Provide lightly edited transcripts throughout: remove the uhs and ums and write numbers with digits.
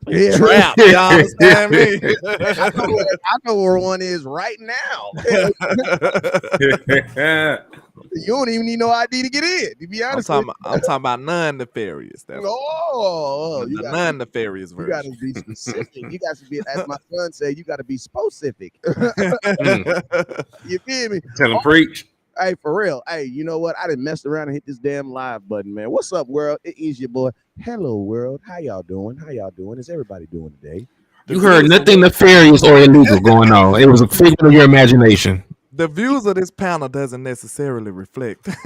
Yeah. Trap. Y'all understand me? I know where one is right now. You don't even need no ID to get in. To be honest with you. I'm talking about non-nefarious. You The got non-nefarious you got to version. be specific. You got to be, as my son said, you got to be specific. You feel me? Tell him preach. Hey, for real. Hey, you know what? I done messed around and hit this damn live button, man. What's up, world? It is your boy. Hello, world. How y'all doing? How y'all doing? Is everybody doing today? You heard nothing nefarious or illegal going on. It was a figment of your imagination. The views of this panel doesn't necessarily reflect. Other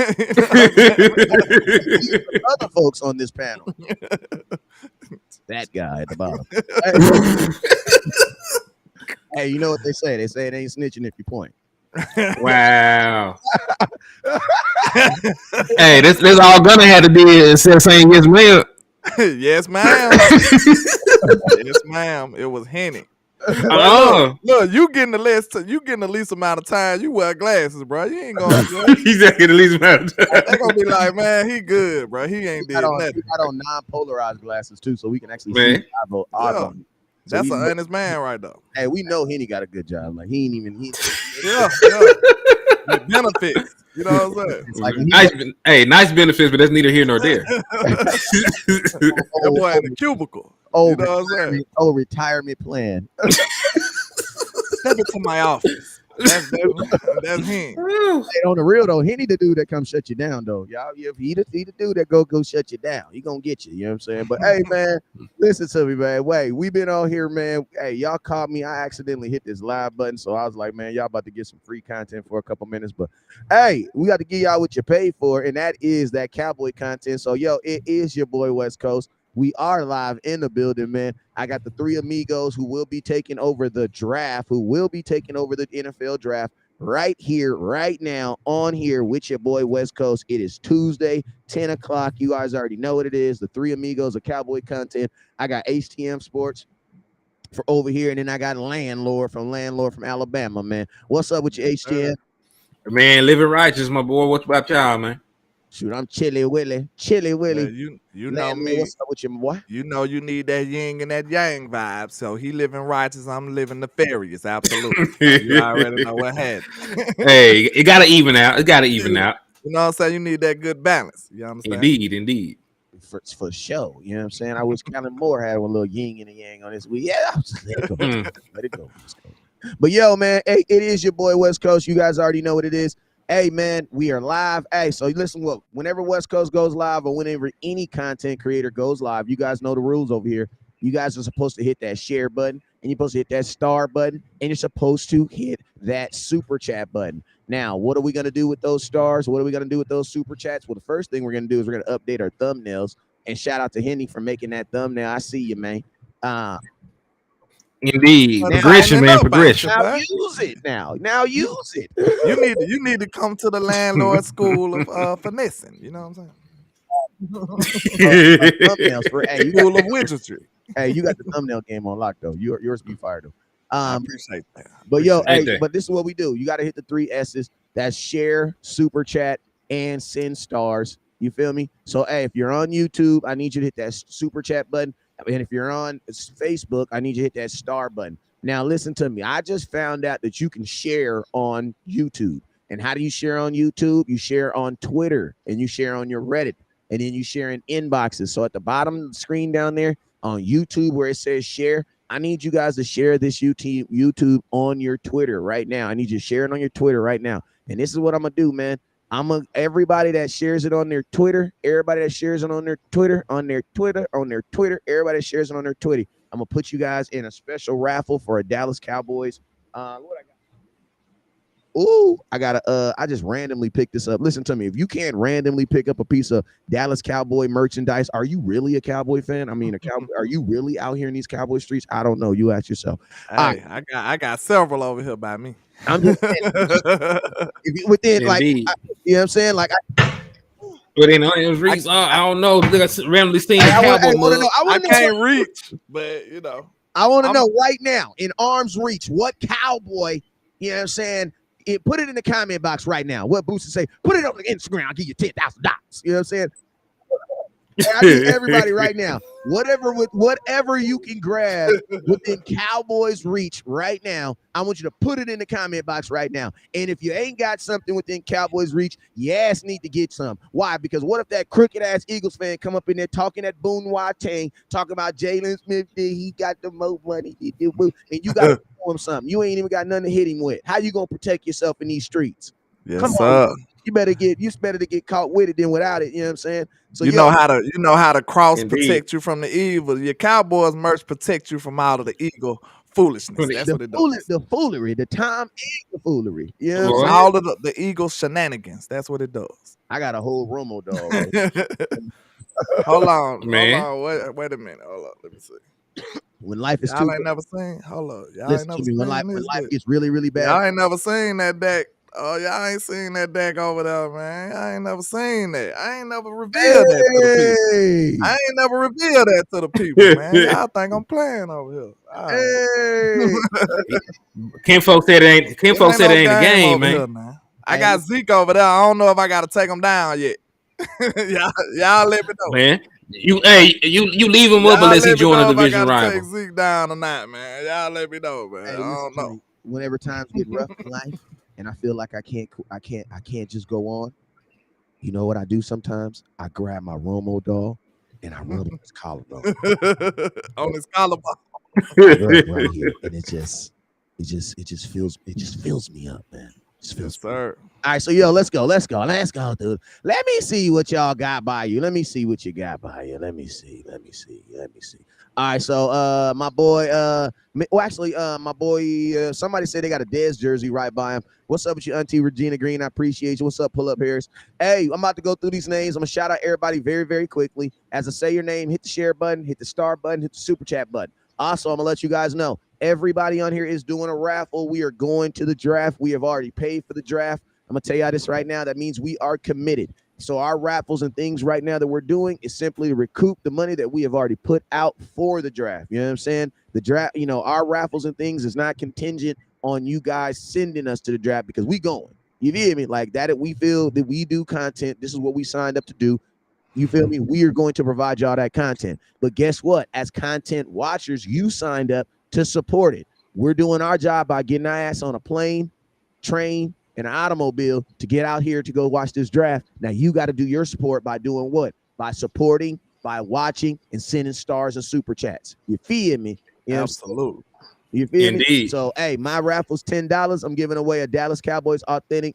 folks on this panel. That guy at the bottom. Hey, you know what they say? They say it ain't snitching if you point. Wow. Hey, this all Gunna had to do instead of saying yes, ma'am. Yes, ma'am. Yes, ma'am. It was Henny. Look, you getting the least amount of time. You wear glasses, bro. You ain't going to He's getting the least amount of time. They're gonna be like, man, he good, bro. He ain't did nothing. He got on non-polarized glasses too, so we can actually see yeah. That's an honest man right there. Hey, we know Henny got a good job. Like he ain't even yeah. With benefits. You know what I'm saying? It's like nice benefits, but that's neither here nor there. That boy in the cubicle. You know what I'm saying? Retirement plan. Step into my office. That's him. Hey, on the real though, Henny the dude that come shut you down though. Y'all, if he the dude that go shut you down, he gonna get you. You know what I'm saying? But hey, man, listen to me, man. Wait, we been on here, man. Hey, y'all caught me. I accidentally hit this live button, so I was like, man, y'all about to get some free content for a couple minutes. But hey, we got to give y'all what you pay for, and that is that cowboy content. So yo, it is your boy West Coast. We are live in the building, man. I got the three amigos who will be taking over the draft, who will be taking over the NFL draft right here, right now, on here with your boy West Coast. It is Tuesday, 10 o'clock. You guys already know what it is. The three amigos of cowboy content. I got HTM Sports for over here, and then I got Landlord from Alabama, man. What's up with you, HTM? Man, living righteous, my boy. What about y'all, man? Shoot, I'm Chilly Willy. Chilly Willy. You know me. What's up with your boy? You know you need that yin and that yang vibe. So he living righteous, I'm living nefarious. Absolutely. You already know what happened. Hey, it gotta even out. It gotta even out. You know what I'm saying? You need that good balance. You understand? Indeed. For sure. You know what I'm saying? I wish Kellen Moore had a little yin and a yang on this week. Yeah, let it go. Let it go. But yo, man, hey, it is your boy West Coast. You guys already know what it is. Hey, man, we are live. Hey, so listen, look, whenever West Coast goes live or whenever any content creator goes live, you guys know the rules over here. You guys are supposed to hit that share button, and you're supposed to hit that star button, and you're supposed to hit that super chat button. Now, what are we going to do with those stars? What are we going to do with those super chats? Well, the first thing we're going to do is we're going to update our thumbnails, and shout out to Henny for making that thumbnail. I see you, man. Indeed, progression, man, progression. Now use it. Now use it. You need to come to the landlord school of finessing. You know what I'm saying? Thumbnails for school of wizardry. Hey, you got the thumbnail game on lock though. Yours be fired though. I appreciate that. But but this is what we do. You got to hit the 3 S's. That's share, super chat, and send stars. You feel me? So hey, if you're on YouTube, I need you to hit that super chat button. And if you're on Facebook, I need you to hit that star button. Now, listen to me. I just found out that you can share on YouTube. And how do you share on YouTube? You share on Twitter, and you share on your Reddit, and then you share in inboxes. So at the bottom of the screen down there on YouTube where it says share, I need you guys to share this YouTube on your Twitter right now. I need you to share it on your Twitter right now. And this is what I'm going to do, man. Everybody that shares it on their Twitter, everybody that shares it on their Twitter, everybody that shares it on their Twitter, I'm gonna put you guys in a special raffle for a Dallas Cowboys. I just randomly picked this up. Listen to me. If you can't randomly pick up a piece of Dallas Cowboy merchandise, are you really a Cowboy fan? I mean, are you really out here in these Cowboy streets? I don't know. You ask yourself. Hey, I got several over here by me. I'm just saying, if you within like, you know what I'm saying? Like, within arm's reach, I don't know. Randomly seeing Cowboy mug. I can't reach, but you know, I want to know right now in arm's reach what Cowboy. You know what I'm saying? Put it in the comment box right now. What Booster say? Put it on the Instagram. I'll give you $10,000. You know what I'm saying? I need everybody right now. Whatever you can grab within Cowboys' reach right now, I want you to put it in the comment box right now. And if you ain't got something within Cowboys' reach, your ass need to get some. Why? Because what if that crooked ass Eagles fan come up in there talking that Boone Watang, talking about Jalen Smith, he got the most money, and you got to throw him something. You ain't even got nothing to hit him with. How you gonna protect yourself in these streets? Yes, Come sir. on. You better to get caught with it than without it. You know what I'm saying? So you know how to cross protect you from the evil. Your Cowboys merch protect you from all of the eagle foolishness. That's what it does. The foolery, the time and the foolery. You know what I'm saying? All of the eagle shenanigans. That's what it does. I got a whole Romo dog. Hold on, man. Hold on. Wait a minute. Hold on. Let me see. When life is y'all ain't never seen. Hold up. Y'all listen ain't never to me. seen When life gets really, really bad. Y'all ain't never seen that deck. Oh, y'all ain't seen that deck over there, man. I ain't never seen that. I ain't never revealed that to the people. I ain't never revealed that to the people, man. Y'all think I'm playing over here. Hey. Ken folks said it ain't. Ken folks said it ain't a game, man. Here, I got Zeke over there. I don't know if I got to take him down yet. y'all let me know, man. You leave him up unless he join the division rival. Take Zeke down or not, man. Y'all let me know, man. I don't know. Whenever times get rough in life, and I feel like I can't just go on. You know what I do sometimes? I grab my Romo doll and I rub his collarbone. On his collarbone. right here, and it just fills me up, man. Yes, sir. All right, so let's go, dude. Let me see what y'all got by you. Let me see what you got by you. Let me see. All right, so my boy, my boy, somebody said they got a Dez jersey right by him. What's up with you, Auntie Regina Green? I appreciate you. What's up, Pull Up Harris? Hey, I'm about to go through these names. I'm gonna shout out everybody very, very quickly. As I say your name, hit the share button, hit the star button, hit the super chat button. Also, I'm gonna let you guys know everybody on here is doing a raffle. We are going to the draft. We have already paid for the draft. I'm gonna tell you this right now. That means we are committed. So our raffles and things right now that we're doing is simply to recoup the money that we have already put out for the draft. You know what I'm saying? The draft, our raffles and things is not contingent on you guys sending us to the draft because we going. You feel me? Like that, we feel that we do content. This is what we signed up to do. You feel me? We are going to provide y'all that content. But guess what? As content watchers, you signed up to support it. We're doing our job by getting our ass on a plane, train, and an automobile to get out here to go watch this draft. Now you got to do your support by doing what? By supporting, by watching, and sending stars and super chats. You feel me? Absolutely. You feel Indeed. me? So hey, my raffle's $10. I'm giving away a Dallas Cowboys authentic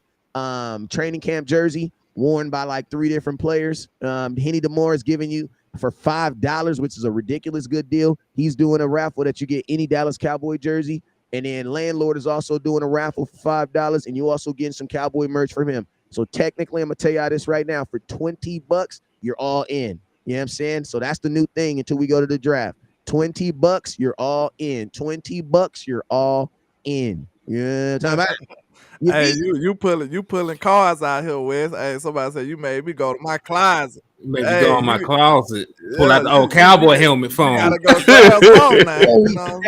training camp jersey worn by like 3 different players. Henny DeMore is giving you for $5, which is a ridiculous good deal. He's doing a raffle that you get any Dallas Cowboy jersey. And then Landlord is also doing a raffle for $5, and you also getting some Cowboy merch from him. So technically, I'm gonna tell y'all this right now: for $20, you're all in. You know what I'm saying? So that's the new thing until we go to the draft. $20, you're all in. $20, you're all in. Yeah, time about it. Hey, you pulling cards out here, Wes. Hey, somebody said you made me go to my closet. Maybe go in my closet. Pull out the old cowboy helmet phone. You gotta go grab phone now.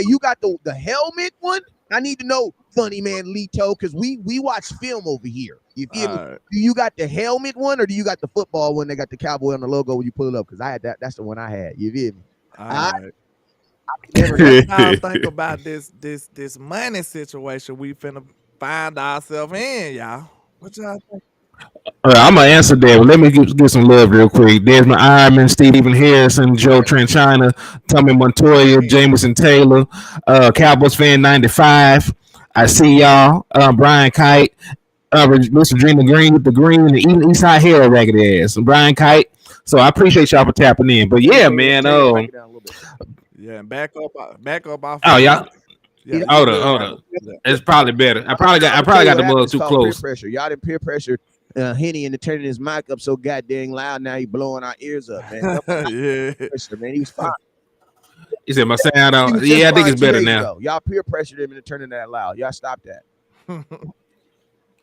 You got the helmet one? I need to know, funny man Lito, because we watch film over here. You feel me? Right. Do you got the helmet one or do you got the football one that got the cowboy on the logo when you pull it up? Because I had that. That's the one I had. You feel me? All right. I think about this money situation we finna find ourselves in, y'all. What y'all think? I'm gonna answer that. But let me get some love real quick. Desmond Ironman, Stephen Harrison, Joe Tranchina, Tommy Montoya, Jameson Taylor, Cowboys fan 95. I see y'all. Brian Kite, Mr. Dreamer Green with the green and the East High Hair ragged ass. Brian Kite. So I appreciate y'all for tapping in. But yeah, man. Yeah, back up off. Oh, y'all. Yeah, hold up. It's probably better. I probably got the mug too close. Peer pressure. Y'all didn't peer pressure Henny into turning his mic up so goddamn loud. Now he blowing our ears up, man. Yeah, man, he was fine. He said my sound out. Yeah, I think it's better now. Y'all peer pressured him into turning that loud. Y'all stop that.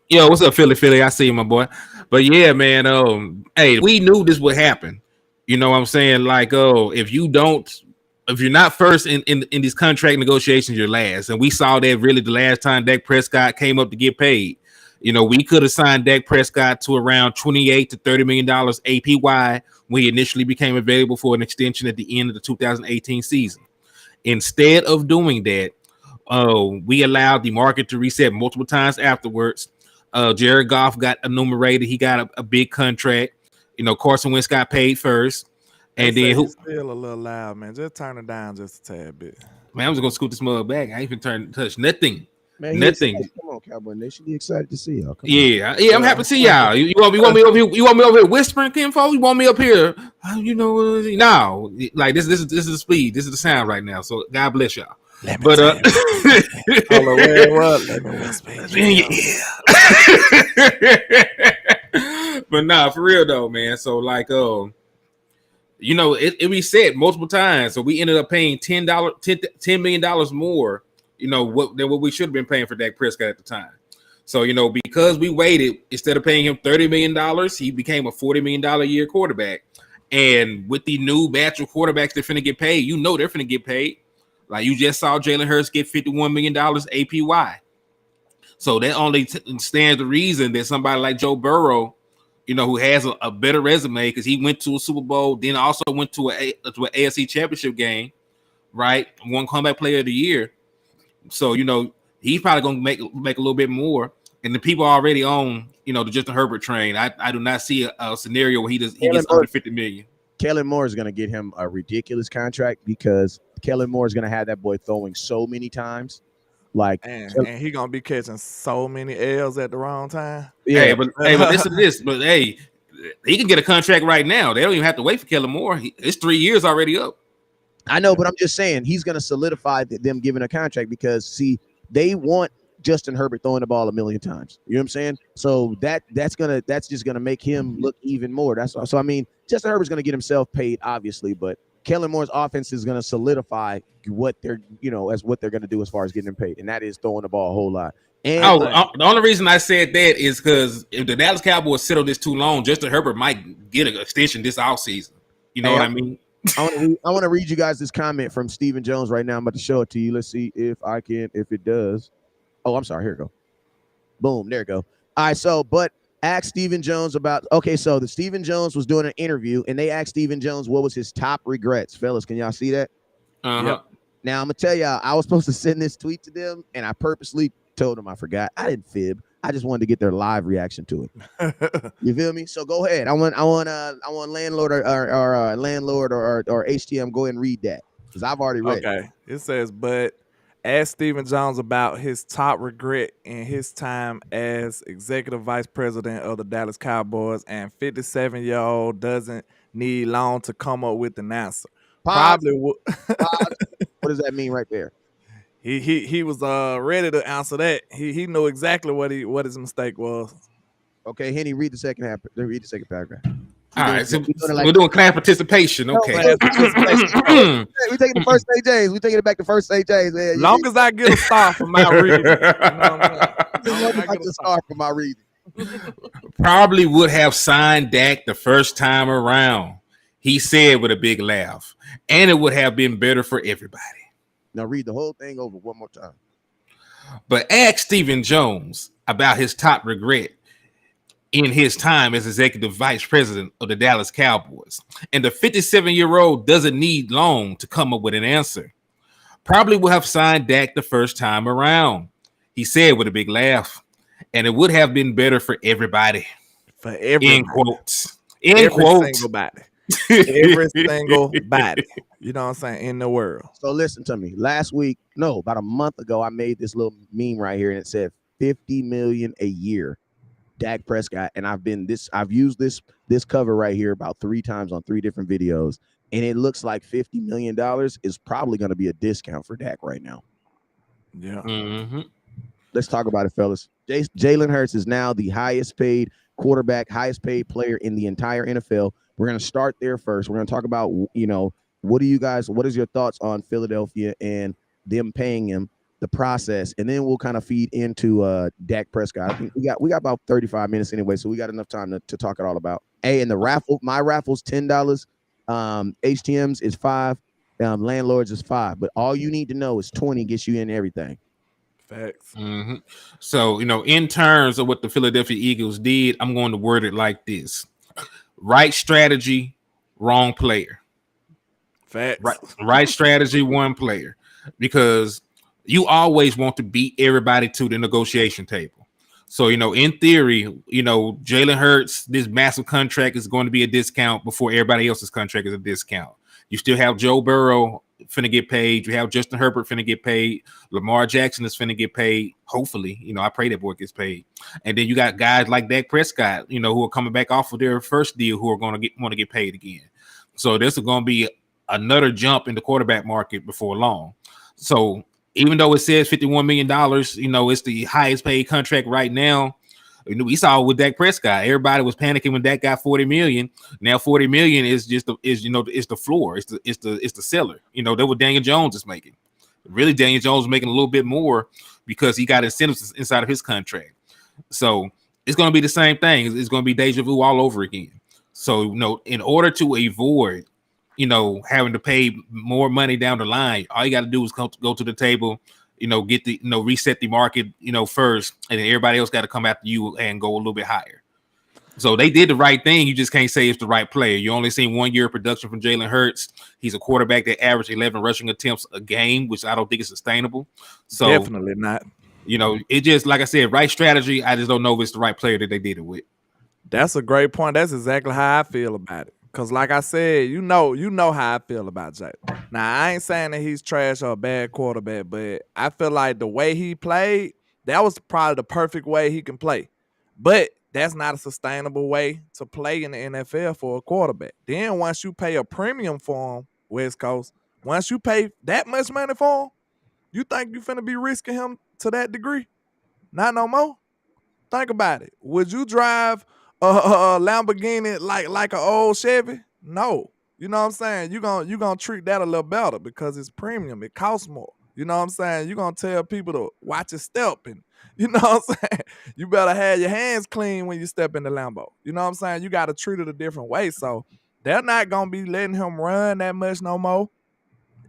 Yo, what's up, Philly? I see you, my boy. But yeah, man. Hey, we knew this would happen. You know what I'm saying? Like, if you're not first in these contract negotiations, you're last. And we saw that really the last time Dak Prescott came up to get paid. You know, we could have signed Dak Prescott to around $28 to $30 million APY. when he initially became available for an extension at the end of the 2018 season. Instead of doing that, we allowed the market to reset multiple times afterwards. Jared Goff got enumerated. He got a big contract. Carson Wentz got paid first. And then who? Still a little loud, man. Just turn it down just a tad bit. Man, I'm just gonna scoot this mug back. I ain't even touch nothing. Man, nothing. Come on, Cowboy Nation. Be excited to see y'all. Yeah, I'm happy to see y'all. You want me over here? You want me over here whispering, Kinfolk? You want me up here? No. Like this is the speed. This is the sound right now. So God bless y'all. Let me whisper. But nah, for real though, man. So like, it reset multiple times. So we ended up paying $10 million more. Than what we should have been paying for Dak Prescott at the time. So, because we waited, instead of paying him $30 million, he became a $40 million a year quarterback. And with the new batch of quarterbacks that finna get paid, they're finna get paid. Like you just saw Jalen Hurts get $51 million APY. So that only stands the reason that somebody like Joe Burrow, who has a better resume because he went to a Super Bowl, then also went to an AFC Championship game, right? One comeback player of the year. So, he's probably going to make a little bit more. And the people already own, the Justin Herbert train. I do not see a scenario where he gets under $50 million. Kellen Moore is going to get him a ridiculous contract because Kellen Moore is going to have that boy throwing so many times. And he going to be catching so many L's at the wrong time. Yeah. Hey, but listen to this. But, hey, he can get a contract right now. They don't even have to wait for Kellen Moore. It's 3 years already up. I know, but I'm just saying he's going to solidify them giving a contract because, see, they want Justin Herbert throwing the ball a million times. You know what I'm saying? So that's just gonna make him look even more. So I mean, Justin Herbert's gonna get himself paid, obviously, but Kellen Moore's offense is gonna solidify what they're gonna do as far as getting him paid, and that is throwing the ball a whole lot. And the only reason I said that is because if the Dallas Cowboys sit on this too long, Justin Herbert might get an extension this offseason. You know what I mean? I want to read you guys this comment from Stephen Jones right now. I'm about to show it to you. Let's see if it does. Oh, I'm sorry. Here we go. Boom. There we go. All right. So, but ask Stephen Jones about, so the Stephen Jones was doing an interview and they asked Stephen Jones what was his top regrets. Fellas, can y'all see that? Yep. Now, I'm going to tell y'all, I was supposed to send this tweet to them and I purposely told them I forgot. I didn't fib. I just wanted to get their live reaction to it. You feel me? So go ahead. I want landlord or landlord or HTM. Go ahead and read that because I've already read. Okay. It says, but ask Stephen Jones about his top regret in his time as executive vice president of the Dallas Cowboys, and 57-year-old doesn't need long to come up with an answer. Probably. What does that mean right there? He was ready to answer that. He knew exactly what his mistake was. Okay, Henny, read the second half. Read the second paragraph. All right, so we're doing class participation. Okay, we taking the first AJs. We taking it back to first AJs. Man. Long as I get a star for my reading. Probably would have signed Dak the first time around. He said with a big laugh, and it would have been better for everybody. Now read the whole thing over one more time. But ask Stephen Jones about his top regret in his time as executive vice president of the Dallas Cowboys. And the 57-year-old doesn't need long to come up with an answer. Probably would have signed Dak the first time around. He said with a big laugh, and it would have been better for everybody. For everybody. In quotes. Single body. Every single body. You know what I'm saying? In the world. So listen to me. About a month ago, I made this little meme right here, and it said $50 million a year. Dak Prescott, and I've used this cover right here about 3 times on 3 different videos, and it looks like $50 million is probably going to be a discount for Dak right now. Yeah. Mm-hmm. Let's talk about it, fellas. Jalen Hurts is now the highest paid quarterback, highest paid player in the entire NFL. We're going to start there first. We're going to talk about, what is your thoughts on Philadelphia and them paying him, the process, and then we'll kind of feed into Dak Prescott. I think we got about 35 minutes anyway, so we got enough time to talk it all about. Hey, and the raffle, my raffle's $10. HTM's is $5. Landlords is $5. But all you need to know is 20 gets you in everything. Facts. Mm-hmm. So, in terms of what the Philadelphia Eagles did, I'm going to word it like this. Right strategy, wrong player. Facts. Right strategy, one player. Because you always want to beat everybody to the negotiation table. So, in theory, Jalen Hurts, this massive contract is going to be a discount before everybody else's contract is a discount. You still have Joe Burrow finna get paid. You have Justin Herbert finna get paid. Lamar Jackson is finna get paid. Hopefully, I pray that boy gets paid. And then you got guys like Dak Prescott, who are coming back off of their first deal who are going to want to get paid again. So this is going to be another jump in the quarterback market before long. So even though it says $51 million, it's the highest paid contract right now. We saw with Dak Prescott, everybody was panicking when Dak got $40 million. Now $40 million is just it's the floor, it's the seller. That's what Daniel Jones is making. Really, Daniel Jones is making a little bit more because he got incentives inside of his contract. So it's going to be the same thing. It's going to be deja vu all over again. So in order to avoid having to pay more money down the line, all you got to do is go to the table, get the, reset the market, first, and then everybody else got to come after you and go a little bit higher. So they did the right thing. You just can't say it's the right player. You only seen 1 year of production from Jalen Hurts. He's a quarterback that averaged 11 rushing attempts a game, which I don't think is sustainable. So definitely not. It just, like I said, right strategy. I just don't know if it's the right player that they did it with. That's a great point. That's exactly how I feel about it. Cause like I said, you know how I feel about Jalen. Now I ain't saying that he's trash or a bad quarterback, but I feel like the way he played, that was probably the perfect way he can play. But that's not a sustainable way to play in the NFL for a quarterback. Then once you pay a premium for him, West Coast, once you pay that much money for him, you think you finna be risking him to that degree? Not no more. Think about it. Would you drive a Lamborghini like an old Chevy? No. You know what I'm saying? You gonna treat that a little better because it's premium. It costs more. You know what I'm saying? You're gonna tell people to watch your step, and you know what I'm saying? You better have your hands clean when you step in the Lambo. You know what I'm saying? You gotta treat it a different way. So they're not gonna be letting him run that much no more.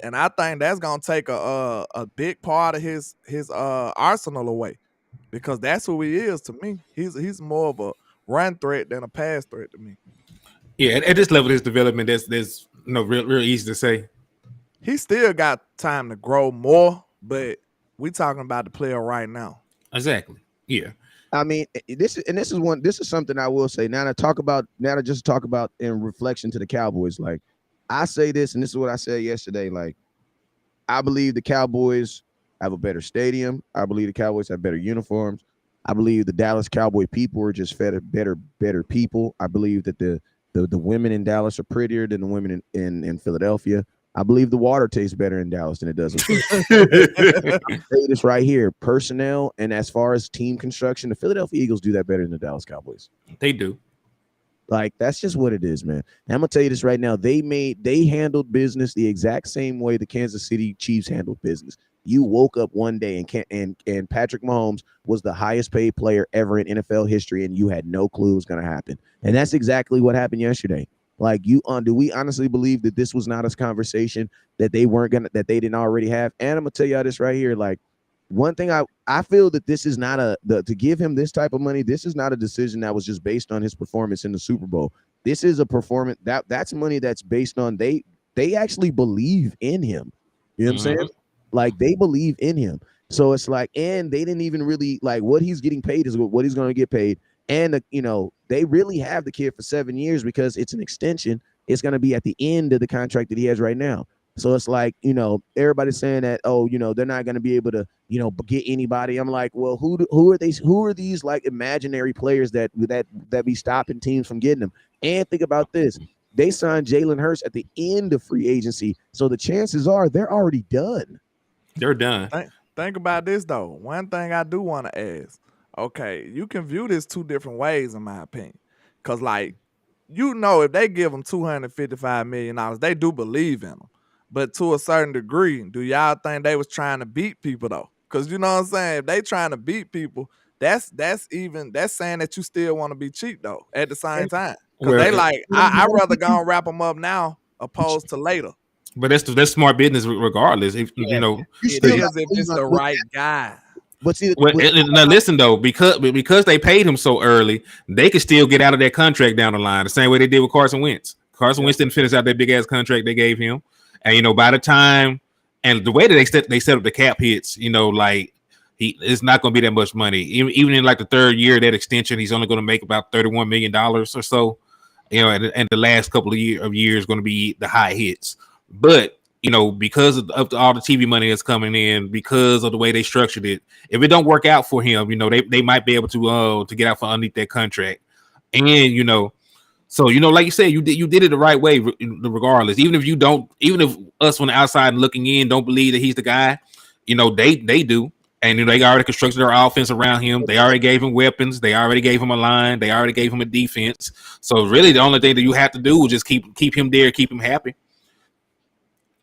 And I think that's gonna take a big part of his arsenal away. Because that's who he is to me. He's more of a run threat than a pass threat to me. Yeah, at this level of his development, that's real easy to say. He still got time to grow more, but we talking about the player right now. Exactly. Yeah. I mean, this is something I will say. Now to just talk about in reflection to the Cowboys. Like, I say this, and this is what I said yesterday. Like, I believe the Cowboys have a better stadium. I believe the Cowboys have better uniforms. I believe the Dallas Cowboy people are just better people. I believe that the women in Dallas are prettier than the women in Philadelphia. I believe the water tastes better in Dallas than it does in Philadelphia. I'll say this right here. Personnel and as far as team construction, the Philadelphia Eagles do that better than the Dallas Cowboys. They do. Like, that's just what it is, man. And I'm gonna tell you this right now. They handled business the exact same way the Kansas City Chiefs handled business. You woke up one day and Patrick Mahomes was the highest paid player ever in NFL history, and you had no clue it was going to happen. And that's exactly what happened yesterday. Like, do we honestly believe that this was not a conversation that they didn't already have? And I'm gonna tell y'all this right here. Like, one thing I feel that this is not to give him this type of money. This is not a decision that was just based on his performance in the Super Bowl. This is a performance that's money that's based on they actually believe in him. You know what I'm saying? Like, they believe in him. So it's like, and they didn't even really, like, what he's getting paid is what he's going to get paid. And, they really have the kid for 7 years because it's an extension. It's going to be at the end of the contract that he has right now. So it's like, everybody's saying that, they're not going to be able to, get anybody. I'm like, well, who are these like imaginary players that be stopping teams from getting them? And think about this. They signed Jalen Hurts at the end of free agency. So the chances are they're already done. They're done. Think about this, though. One thing I do want to ask. Okay, you can view this two different ways, in my opinion. Because, like, if they give them $255 million, they do believe in them. But to a certain degree, do y'all think they was trying to beat people, though? Because, you know what I'm saying? If they trying to beat people, that's saying that you still want to be cheap, though, at the same time. Because they like, I'd rather go and wrap them up now opposed to later. But that's smart business regardless. If it is if it's the right guy. But see, now listen though, because they paid him so early, they could still get out of that contract down the line, the same way they did with Carson Wentz. Carson Wentz didn't finish out that big ass contract they gave him, and by the time and the way that they set up the cap hits, like it's not going to be that much money. Even in like the third year of that extension, he's only going to make about $31 million or so. And the last couple of years going to be the high hits, but. Because of all the TV money that's coming in, because of the way they structured it, if it don't work out for him, they might be able to get out from underneath that contract, and so like you said, you did it the right way, regardless. Even if us on the outside looking in don't believe that he's the guy, they do, and they already constructed their offense around him. They already gave him weapons. They already gave him a line. They already gave him a defense. So really, the only thing that you have to do is just keep him there, keep him happy.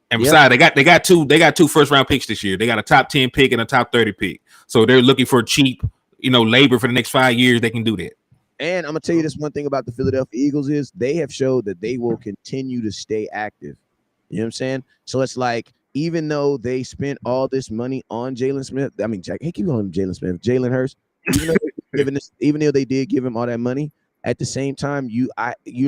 And besides, they got two first round picks this year. They got a top 10 pick and a top 30 pick. So they're looking for cheap, labor for the next 5 years. They can do that. And I'm gonna tell you this one thing about the Philadelphia Eagles is they have showed that they will continue to stay active. You know what I'm saying? So it's like even though they spent all this money on Jalen Smith, keep calling him Jalen Smith, Jalen Hurts. Even though they did give him all that money, at the same time, you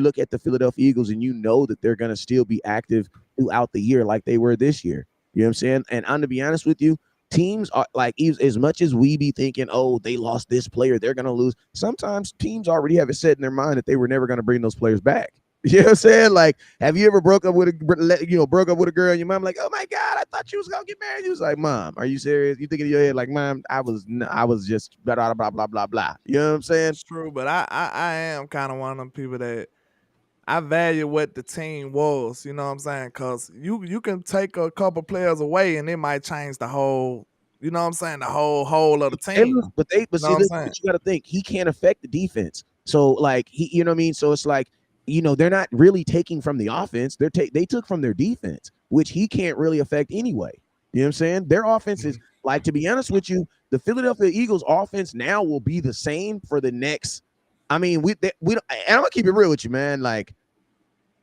look at the Philadelphia Eagles and you know that they're gonna still be active throughout the year like they were this year. You know what I'm saying? And I'm to be honest with you, teams are like, as much as we be thinking, oh, they lost this player, they're gonna lose. Sometimes teams already have it set in their mind that they were never gonna bring those players back. You know what I'm saying? Like, have you ever broke up with a girl and your mom like, oh my God, I thought you was gonna get married? You was like, Mom, are you serious? You thinking in your head like, Mom, I was just blah blah blah blah blah. You know what I'm saying? It's true, but I am kind of one of them people that I value what the team was, you know what I'm saying? Because you can take a couple players away and it might change the whole, you know what I'm saying, the whole of the team. But you got to think he can't affect the defense. So like you know what I mean? So it's like, they're not really taking from the offense. They took from their defense, which he can't really affect anyway. You know what I'm saying? Their offense is like, to be honest with you, the Philadelphia Eagles offense now will be the same for the next. I mean, we don't, and I'm gonna keep it real with you, man. Like,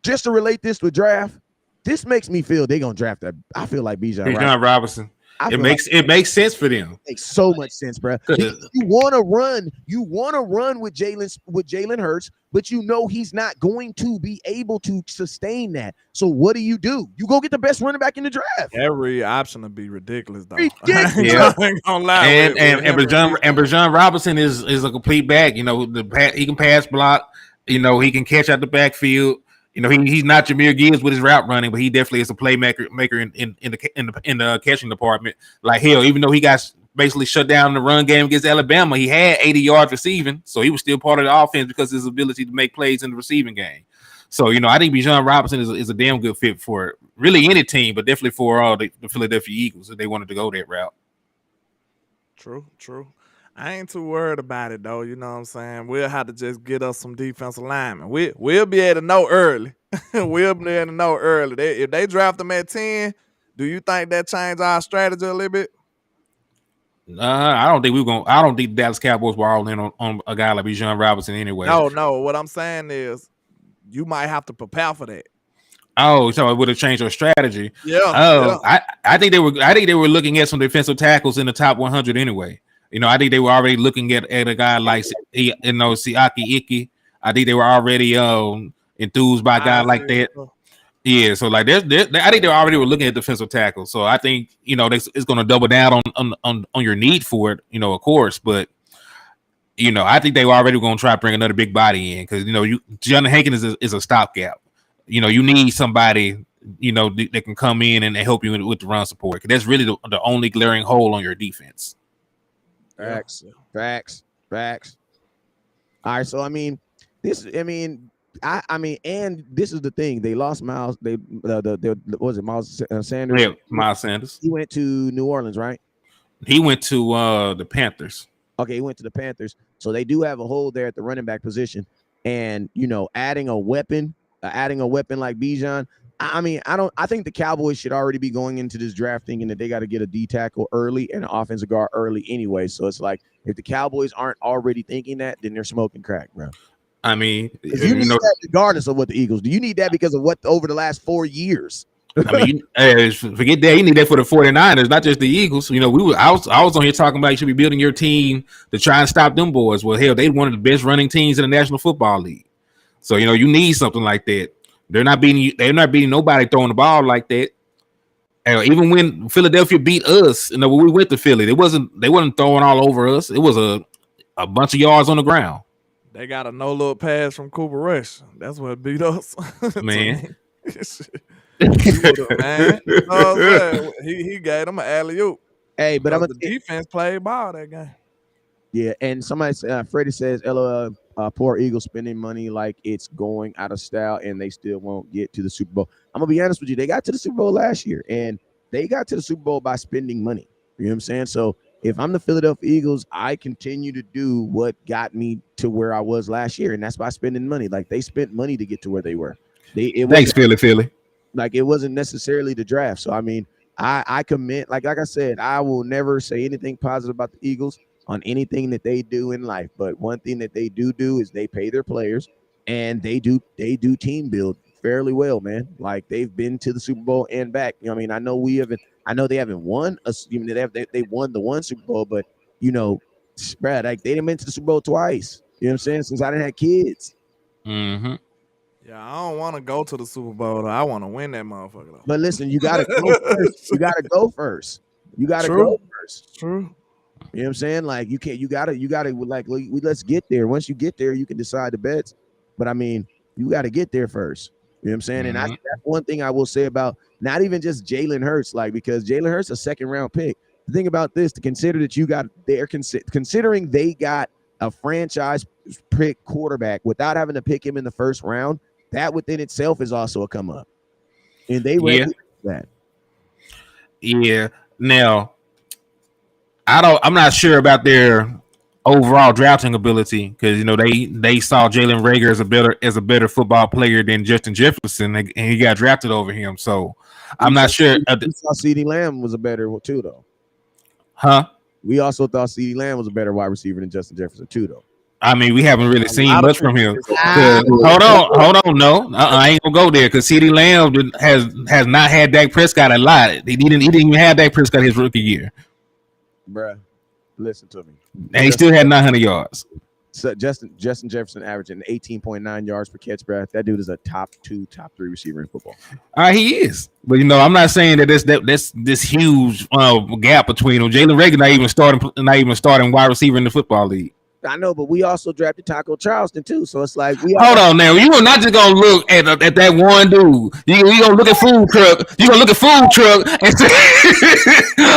just to relate this to a draft, this makes me feel they're gonna draft that. I feel like Bijan Robinson. It makes sense for them. It makes so much sense, bro. You want to run with Jalen Hurts, but he's not going to be able to sustain that. So what do? You go get the best running back in the draft. Every option would be ridiculous, though. Ridiculous. Yeah. I ain't gonna lie. And Bijan Robinson is a complete back. He can pass block. He can catch out the backfield. He's not Jahmyr Gibbs with his route running, but he definitely is a playmaker in the catching department. Like, hell, even though he got basically shut down in the run game against Alabama, he had 80 yards receiving, so he was still part of the offense because of his ability to make plays in the receiving game. So, I think Bijan Robinson is a damn good fit for really any team, but definitely for the Philadelphia Eagles if they wanted to go that route. True. I ain't too worried about it, though. You know what I'm saying? We'll have to just get us some defensive linemen. We'll be able to know early. If they draft them at 10, do you think that changed our strategy a little bit? I don't think the Dallas Cowboys were all in on a guy like Bijan Robinson anyway. No. What I'm saying is you might have to prepare for that. Oh, so it would have changed our strategy. Yeah. Oh, yeah. I think they were looking at some defensive tackles in the top 100 anyway. I think they were already looking at a guy like Siaki Ike. I think they were already enthused by a guy like that. Yeah, so like I think they already were looking at defensive tackle. So I think it's going to double down on your need for it. Of course, but I think they were already going to try to bring another big body in because Jonathan Hankins is a stopgap. You need somebody that can come in and help you with the run support because that's really the only glaring hole on your defense. Facts. All right, so and this is the thing. They lost Miles. Was it Miles Sanders? Yeah, Miles Sanders. He went to New Orleans, right? He went to the Panthers. Okay, he went to the Panthers. So they do have a hole there at the running back position, and adding a weapon like Bijan. I think the Cowboys should already be going into this draft thinking that they got to get a D tackle early and an offensive guard early anyway. So it's like if the Cowboys aren't already thinking that, then they're smoking crack, bro. You need that regardless of what the Eagles do. You need that because of what over the last 4 years. Forget that. You need that for the 49ers, not just the Eagles. I was on here talking about you should be building your team to try and stop them boys. Well, hell, they one of the best running teams in the National Football League. So you need something like that. They're not beating you. They're not beating nobody throwing the ball like that. And even when Philadelphia beat us, when we went to Philly, they wasn't throwing all over us. It was a bunch of yards on the ground. They got a no look pass from Cooper Rush. That's what beat us. Man. Man. He gave them an alley oop. Hey, but the defense played ball that game. Yeah, and somebody Freddie says, "LOL, poor Eagles spending money like it's going out of style, and they still won't get to the Super Bowl." I'm gonna be honest with you; they got to the Super Bowl last year, and they got to the Super Bowl by spending money. You know what I'm saying? So if I'm the Philadelphia Eagles, I continue to do what got me to where I was last year, and that's by spending money. Like they spent money to get to where they were. Thanks, Philly. Like it wasn't necessarily the draft. So I mean, I commit. Like I said, I will never say anything positive about the Eagles on anything that they do in life. But one thing that they do is they pay their players, and they do team build fairly well, man. Like they've been to the Super Bowl and back. You know what I mean? I know they haven't won they won the one Super Bowl, but Brad, like they didn't been to the Super Bowl twice. You know what I'm saying? Since I didn't have kids. Mm-hmm. Yeah, I don't want to go to the Super Bowl. I want to win that motherfucker. Though. But listen, you gotta go first. You gotta go first. You gotta go first. True. You know what I'm saying? Like you can't. You gotta. Like let's get there. Once you get there, you can decide the bets. But I mean, you got to get there first. You know what I'm saying? Mm-hmm. And that's one thing I will say about not even just Jalen Hurts, like because Jalen Hurts a second round pick. The thing about this, to consider that you got there, considering they got a franchise pick quarterback without having to pick him in the first round, that within itself is also a come up. And they that. Yeah. Now, I'm not sure about their overall drafting ability because they saw Jalen Reagor as a better football player than Justin Jefferson, and he got drafted over him. So I'm not sure. We saw CeeDee Lamb was a better one too, though. Huh? We also thought CeeDee Lamb was a better wide receiver than Justin Jefferson too, though. I mean, we haven't really seen much from him. Hold on, no, I ain't gonna go there because CeeDee Lamb has not had Dak Prescott a lot. He didn't even have Dak Prescott his rookie year. Bruh, listen to me. And he still had 900 yards. So Justin Jefferson averaging 18.9 yards per catch, bruh. That dude is a top 2, top 3 receiver in football. He is. But I'm not saying that that's this huge gap between them. Jalen Reagor not even starting wide receiver in the football league. I know, but we also drafted Taco Charleston too. So it's like hold on now. You are not just gonna look at that one dude. You gonna look at food truck. You gonna look at food truck and say,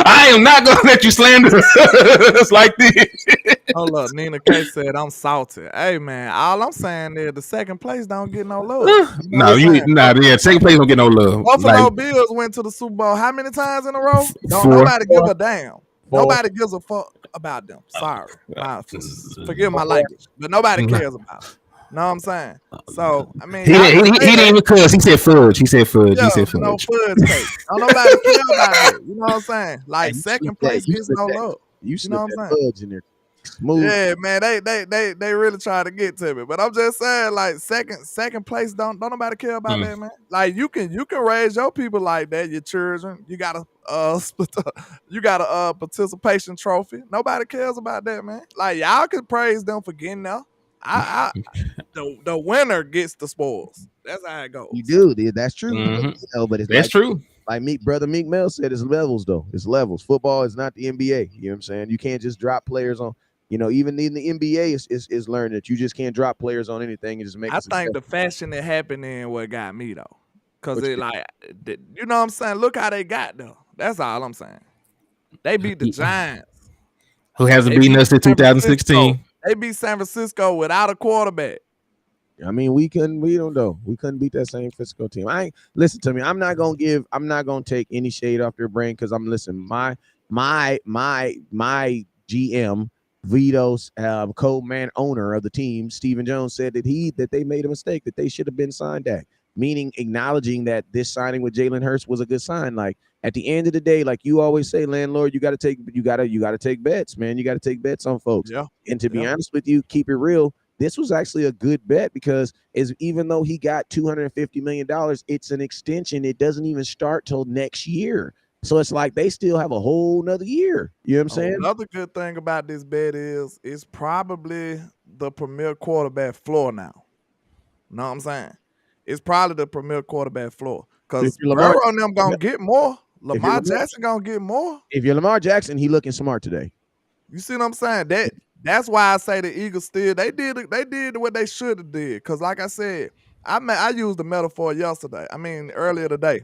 "I am not gonna let you slander us like this." Hold up, Nina K said I'm salty. Hey man, all I'm saying is the second place don't get no love. Second place don't get no love. Buffalo Bills went to the Super Bowl how many times in a row? Nobody give a damn. Nobody gives a fuck about them. Sorry. Forgive my language. But nobody cares about them. Know what I'm saying? So, I mean. He didn't even cuss. He said fudge. Yeah, he said fudge. No fudge cake. Don't nobody care about it. You know what I'm saying? Like, second place gets no love. You know what I'm saying? Fudge in there. Smooth. Yeah, man, they really try to get to me, but I'm just saying, like second place don't nobody care about that, man. Like you can raise your people like that, your children. You got a participation trophy. Nobody cares about that, man. Like y'all can praise them for getting there. The winner gets the spoils. That's how it goes. You do, that's true. Mm-hmm. But it's that's true. Like brother Meek Mill said, it's levels though. It's levels. Football is not the NBA. You know what I'm saying? You can't just drop players on. Even in the NBA is learning that you just can't drop players on anything and just make. I think the fashion that happened in what got me though, because you know what I'm saying. Look how they got though. That's all I'm saying. They beat the Giants, who hasn't beaten us in 2016. They beat San Francisco without a quarterback. I mean, we couldn't beat that San Francisco team. Listen to me. I'm not gonna take any shade off their brain because my GM. Vito's co-man owner of the team, Stephen Jones, said that they made a mistake, that they should have been signed Dak, meaning acknowledging that this signing with Jalen Hurts was a good sign. Like at the end of the day, like you always say, landlord, you got to take bets, man. You got to take bets on folks. Yeah. And to be honest with you, keep it real. This was actually a good bet because even though he got $250 million, it's an extension. It doesn't even start till next year. So it's like they still have a whole nother year. You know what I'm saying? Another good thing about this bet is it's probably the premier quarterback floor now. Know what I'm saying? it's probably the premier quarterback floor. Because Lamar, Burrow and them gonna get more. if you're Lamar Jackson gonna get more. if you're Lamar Jackson, he looking smart today. You see what I'm saying? That's why I say the Eagles still they did what they should have did. Cause like I said, I used the metaphor yesterday. I mean earlier today.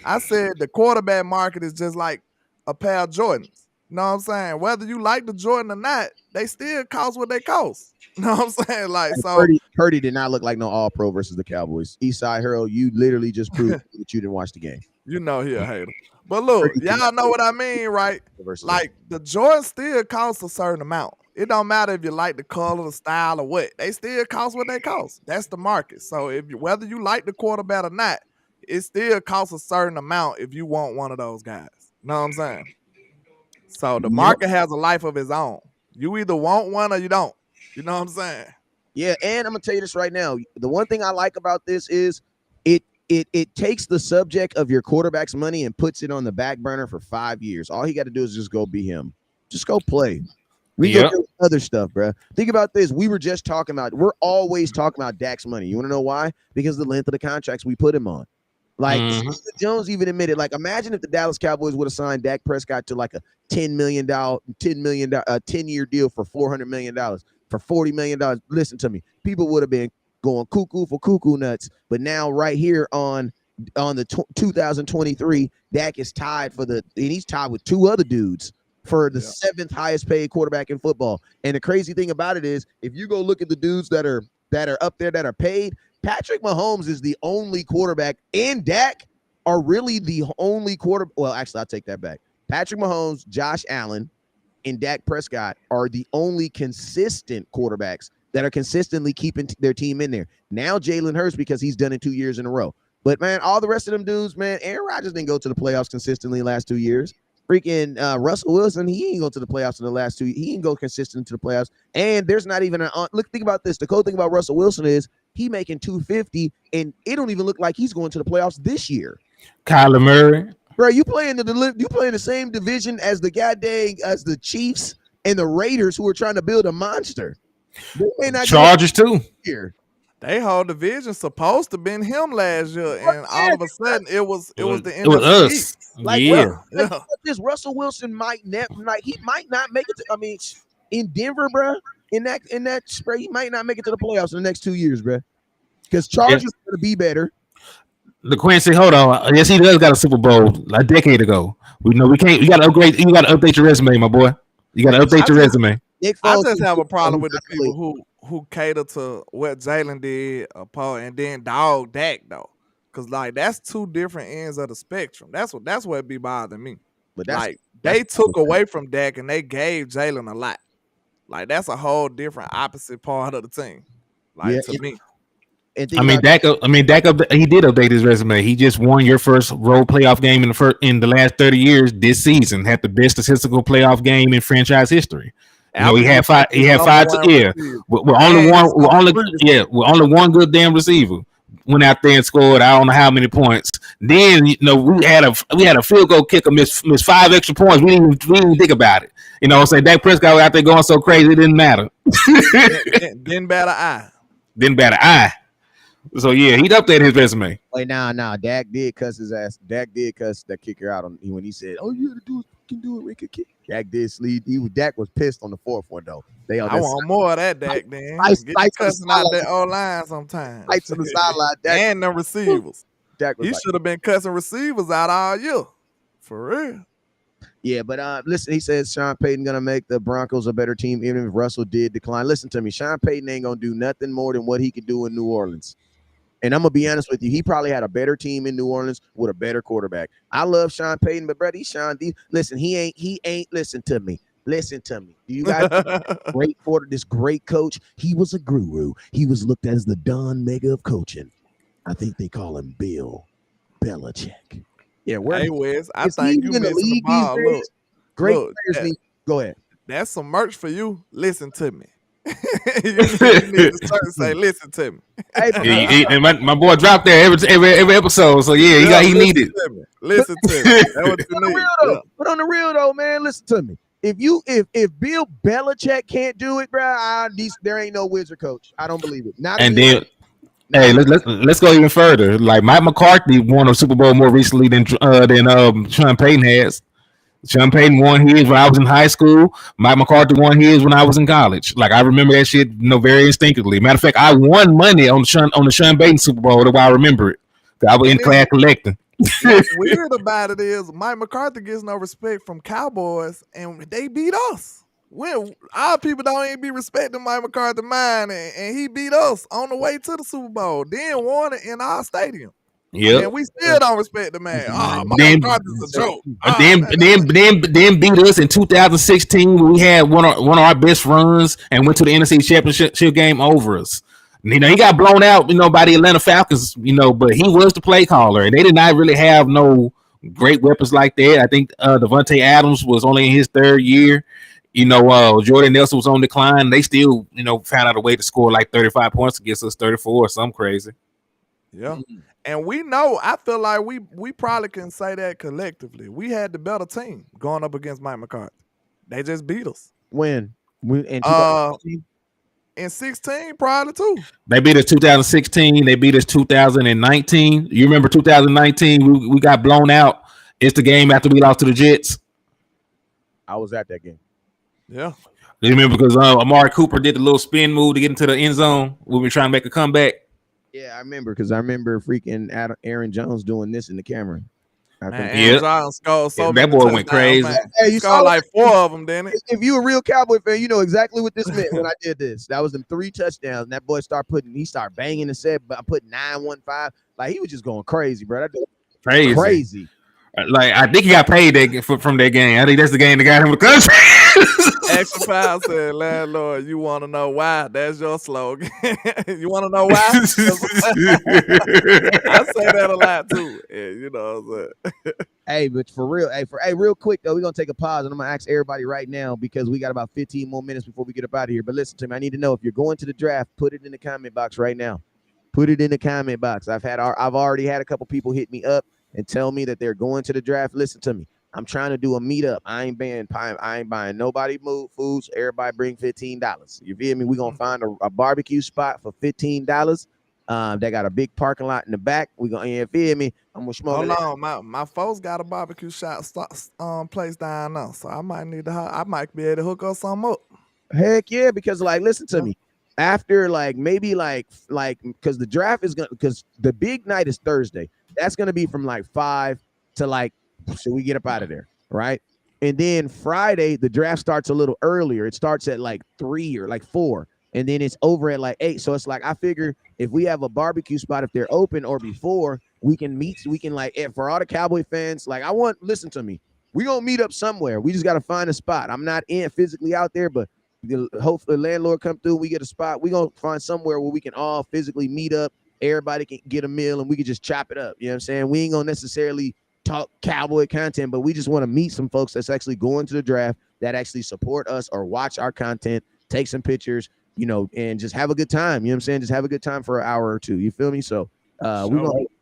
I said the quarterback market is just like a pair of Jordans. You know what I'm saying? Whether you like the Jordan or not, they still cost what they cost. You know what I'm saying? Like so Purdy did not look like no all pro versus the Cowboys. Eastside Harold, you literally just proved that you didn't watch the game. You know he a hater. But look, y'all know what I mean, right? Like the Jordan still cost a certain amount. It don't matter if you like the color, the style, or what. They still cost what they cost. That's the market. So whether you like the quarterback or not, it still costs a certain amount if you want one of those guys. You know what I'm saying? So the market has a life of its own. You either want one or you don't. You know what I'm saying? Yeah, and I'm gonna tell you this right now. The one thing I like about this is it takes the subject of your quarterback's money and puts it on the back burner for 5 years. All he got to do is just go be him. Just go play. We go do other stuff, bro. Think about this. We're always talking about Dak's money. You want to know why? Because of the length of the contracts we put him on. Like Jones even admitted, like, imagine if the Dallas Cowboys would have signed Dak Prescott to like a $10 million 10-year deal for $400 million, for $40 million. Listen to me. People would have been going cuckoo for cuckoo nuts. But now right here on the 2023, Dak is tied and he's tied with two other dudes for the 7th highest paid quarterback in football. And the crazy thing about it is, if you go look at the dudes that are up there that are paid, Patrick Mahomes is the only quarterback, and Dak are really the only well, actually, I'll take that back. Patrick Mahomes, Josh Allen, and Dak Prescott are the only consistent quarterbacks that are consistently keeping their team in there. Now Jalen Hurts, because he's done it 2 years in a row. But, man, all the rest of them dudes, man, Aaron Rodgers didn't go to the playoffs consistently the last 2 years. Freaking Russell Wilson, he ain't go to the playoffs in the last 2 years. He ain't go consistent to the playoffs. And there's not even think about this. The cool thing about Russell Wilson is he making $250, and it don't even look like he's going to the playoffs this year. Kyler Murray. Bro, you playing the same division as the Chiefs and the Raiders, who are trying to build a monster. They may not Chargers too. Here. They whole division supposed to been him last year, and all of a sudden it was the it was us. Like, yeah. This Russell Wilson might not make it to, I mean, in Denver, bro, in that spray, he might not make it to the playoffs in the next 2 years, bro. Because Chargers are going to be better. The Quincy, hold on. Yes, he does got a Super Bowl a decade ago. We can't. You got to upgrade. You got to update your resume, my boy. You got to update your resume. I just have a problem with the people who cater to what Jalen did, and then dog Dak though, because like that's two different ends of the spectrum. That's what it be bothering me. But they took away from Dak and they gave Jalen a lot. Like that's a whole different opposite part of the team. Like to me. Dak. He did update his resume. He just won your first road playoff game in the last 30 years. This season had the best statistical playoff game in franchise history. You know, he had five. Yeah, we're only one good damn receiver went out there and scored. I don't know how many points. Then we had a field goal kicker miss 5 extra points. We didn't even think about it. You know, say Dak Prescott was out there going so crazy it didn't matter. Didn't bat an eye. So yeah, he'd update his resume. Wait, nah. Dak did cuss his ass. Dak did cuss that kicker out when he said, "Oh, you had to do it. You can do it. We could kick." Dak did sleep. Dak was pissed on the 4th one though. I want more of that, Dak. Then get cussing out that old line sometimes. Lights on the sideline, and the receivers. Dak he should have been cussing receivers out all year, for real. Yeah, but listen, he says Sean Payton gonna make the Broncos a better team, even if Russell did decline. Listen to me, Sean Payton ain't gonna do nothing more than what he could do in New Orleans. And I'm gonna be honest with you, he probably had a better team in New Orleans with a better quarterback. I love Sean Payton, but brother, listen, he ain't. Listen to me. Do you guys this great coach? He was a guru. He was looked at as the Don Mega of coaching. I think they call him Bill Belichick. Yeah, Wes, I think you missing the ball. Look, great players need. Go ahead. That's some merch for you. Listen to me. you need to start to say, listen to me. And my boy dropped there every episode. So yeah, he needed. Listen to me. That's what you need. But on the real though, man, listen to me. If Bill Belichick can't do it, bro, there ain't no wizard coach. I don't believe it. Hey, let's go even further. Like Mike McCarthy won a Super Bowl more recently than Sean Payton has. Sean Payton won his when I was in high school. Mike McCarthy won his when I was in college. Like I remember that shit, very instinctively. Matter of fact, I won money on the Sean Payton Super Bowl. That's why I remember it. I was in And class collecting. what's weird about it is Mike McCarthy gets no respect from Cowboys, and they beat us. When our people don't even be respecting Mike McCarthy mine, and he beat us on the way to the Super Bowl, then won it in our stadium. Yep. And we still don't respect the man. Oh, Mike Then, McCarthy's a joke. then beat us in 2016 when we had one of our best runs and went to the NFC Championship game over us. He got blown out, by the Atlanta Falcons, but he was the play caller, and they did not really have no great weapons like that. I think Devontae Adams was only in his third year. Jordan Nelson was on decline. They still, found out a way to score like 35 points against us, 34 or something crazy. Yeah. And we know, I feel like we probably can say that collectively. We had the better team going up against Mike McCarthy. They just beat us. When? In 16, probably too. They beat us 2016. They beat us 2019. You remember 2019? We got blown out. It's the game after we lost to the Jets. I was at that game. Yeah. You remember because Amari Cooper did the little spin move to get into the end zone. We were trying to make a comeback. Yeah, I remember because I remember freaking Aaron Jones doing this in the camera. Aaron Jones scored so that boy went crazy. Hey, you scored like 4 of them, didn't it? If you a real Cowboy fan, you know exactly what this meant when I did this. That was them 3 touchdowns. And that boy he started banging the set, but I put 9-1-5. Like he was just going crazy, bro. That crazy. Like I think he got paid from that game. I think that's the game that got him the country. Extra Pound said, "Landlord, you want to know why? That's your slogan. You want to know why?" I say that a lot too. Yeah, you know what I'm saying. Hey, but for real, real quick though, we're gonna take a pause and I'm gonna ask everybody right now because we got about 15 more minutes before we get up out of here. But listen to me, I need to know if you're going to the draft, put it in the comment box right now. Put it in the comment box. I've already had a couple people hit me up and tell me that they're going to the draft. Listen to me. I'm trying to do a meetup. I ain't buying nobody foods. Everybody bring $15. You feel me? We're gonna find a barbecue spot for $15. They got a big parking lot in the back. We gonna, you feel me? I'm gonna smoke. Hold on, my folks got a barbecue place down now, so I might be able to hook us some up. Heck yeah, because like, listen to me. After maybe because the draft is because the big night is Thursday. That's gonna be from 5 to so we get up out of there, right? And then Friday, the draft starts a little earlier. It starts at 3 or 4, and then it's over at 8. So it's I figure if we have a barbecue spot, if they're open or before, we can meet. We can for all the Cowboy fans, listen to me. We gonna meet up somewhere. We just gotta find a spot. I'm not physically out there, but hopefully the landlord come through. We get a spot. We gonna find somewhere where we can all physically meet up. Everybody can get a meal and we can just chop it up. You know what I'm saying? We ain't gonna necessarily talk Cowboy content, but we just want to meet some folks that's actually going to the draft that actually support us or watch our content, take some pictures, and just have a good time. You know what I'm saying? Just have a good time for an hour or two. You feel me? So